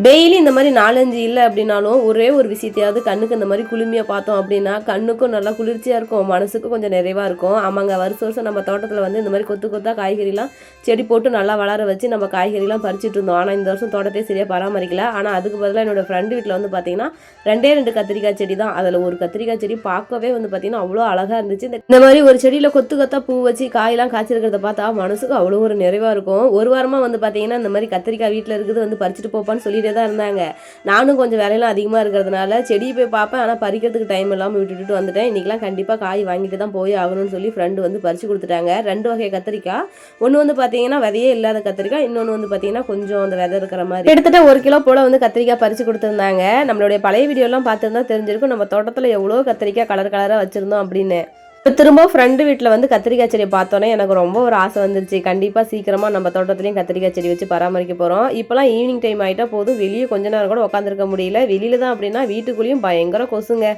Daily இந்த மாதிரி 4-5 இல்லை அப்படின்னாலும் ஒரே ஒரு விஷயத்தையாவது கண்ணுக்கு இந்த மாதிரி குளுமையாக பார்த்தோம் அப்படின்னா கண்ணுக்கும் நல்லா குளிர்ச்சியாக இருக்கும், மனசுக்கும் கொஞ்சம் நிறைவாக இருக்கும். ஆமாங்க, வருஷம் நம்ம தோட்டத்தில் வந்து இந்த மாதிரி கொத்து கொத்தாக காய்கறிலாம் செடி போட்டு நல்லா வளர வச்சு நம்ம காய்கறிலாம் பறிச்சுட்டு இருந்தோம். ஆனால் இந்த வருஷம் தோட்டத்தையே சரியாக பராமரிக்கல. ஆனால் அதுக்கு பதிலாக என்னோட ஃப்ரெண்டு வீட்டில் வந்து பார்த்தீங்கன்னா 2 கத்திரிக்காய் செடி தான். அதில் ஒரு கத்திரிக்காய் செடி பார்க்கவே வந்து பார்த்தீங்கன்னா அவ்வளோ அழகாக இருந்துச்சு. இந்த மாதிரி ஒரு செடியில் கொத்து கொத்தாக பூ வச்சு காயெல்லாம் காய்ச்சிருக்கிறத பார்த்தா மனசுக்கு அவ்வளோ ஒரு நிறைவாக இருக்கும். ஒரு வாரமாக வந்து பார்த்தீங்கன்னா இந்த மாதிரி கத்திரிக்காய் வீட்டில் இருக்குது வந்து பறிச்சுட்டு போப்பான்னு சொல்லிட்டு தான் இருந்தாங்க. நானும் கொஞ்சம் வேலையெல்லாம் அதிகமாக இருக்கிறதுனால செடியை போய் பார்ப்பேன், ஆனால் பறிக்கிறதுக்கு டைம் இல்லாமல் விட்டுட்டு வந்துட்டேன். இன்றைக்கெலாம் கண்டிப்பாக காய் வாங்கிட்டு தான் போய் ஆகணும்னு சொல்லி ஃப்ரெண்டு வந்து பறித்து கொடுத்துட்டாங்க. 2 வகை கத்திரிக்காய், ஒன்று வந்து பார்த்தீங்கன்னா விதையே இல்லாத கத்திரிக்காய், இன்னொன்று வந்து பார்த்தீங்கன்னா கொஞ்சம் அந்த விதை இருக்கிற மாதிரி. கிட்டத்தட்ட 1 கிலோ போல் வந்து கத்திரிக்காய் பறித்து கொடுத்துருந்தாங்க. நம்மளுடைய பழைய வீடியோலாம் பார்த்துருந்தா தெரிஞ்சிருக்கும் நம்ம தோட்டத்தில் எவ்வளோ கத்திரிக்காய் கலர் கலராக வச்சுருந்தோம் அப்படின்னு. திரும்ப ஃப்ரெண்டு வீட்டில் வந்து கத்திரிக்காய் செடியை பார்த்தோன்னே எனக்கு ரொம்ப ஒரு ஆசை வந்துருச்சு. கண்டிப்பாக சீக்கிரமாக நம்ம தோட்டத்துலேயும் கத்திரிக்காய் செடி வச்சு பராமரிக்க போகிறோம். இப்போலாம் ஈவினிங் டைம் ஆகிட்டா போதும், வெளியே கொஞ்ச நேரம் கூட உட்காந்துருக்க முடியல. வெளியில் தான் அப்படின்னா வீட்டுக்குள்ளேயும் பயங்கர கொசுங்க.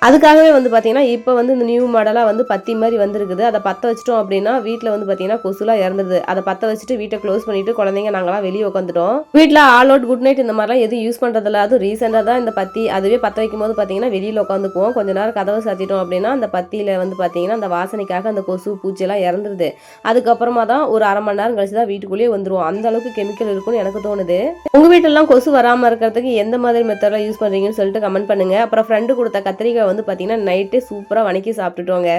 அதுக்காகவே வந்து பார்த்தீங்கன்னா இப்போ வந்து இந்த நியூ மாடலாக வந்து பத்தி மாதிரி வந்திருக்குது. அதை பற்ற வச்சிட்டோம் அப்படின்னா வீட்டில் வந்து பார்த்தீங்கன்னா கொசுலாம் இறந்துடுது. அதை பற்ற வச்சுட்டு வீட்டை க்ளோஸ் பண்ணிவிட்டு குழந்தைங்க நாங்களாம் வெளியே உட்காந்துட்டோம். வீட்டில் ஆல் அவுட் குட் நைட் இந்த மாதிரிலாம் எதுவும் யூஸ் பண்ணுறதில்ல. அதுவும் ரீசெண்டாக தான் இந்த பத்தி அதுவே பற்ற வைக்கும் போது பார்த்தீங்கன்னா வெளியில் உட்காந்துக்குவோம். கொஞ்ச நேரம் கதவை சாத்திட்டோம் அப்படின்னா அந்த பத்தியில் வந்து பார்த்தீங்கன்னா அந்த வாசனைக்காக அந்த கொசு பூச்சியெல்லாம் இறந்துருது. அதுக்கப்புறமா தான் ஒரு 1/2 மணி நேரம் கழிச்சு தான் வீட்டுக்குள்ளேயே வந்துடும். அந்த அளவுக்கு கெமிக்கல் இருக்குன்னு எனக்கு தோணுது. உங்கள் வீட்டிலலாம் கொசு வராமல் இருக்கிறதுக்கு எந்த மாதிரி மெத்தடெலாம் யூஸ் பண்ணுறீங்கன்னு சொல்லிட்டு கமெண்ட் பண்ணுங்கள். அப்புறம் ஃப்ரெண்டு கொடுத்த கத்திரிக்காய் வந்து பார்த்தீங்கன்னா நைட்டே சூப்பராக வணக்கி சாப்பிட்டுட்டோங்க.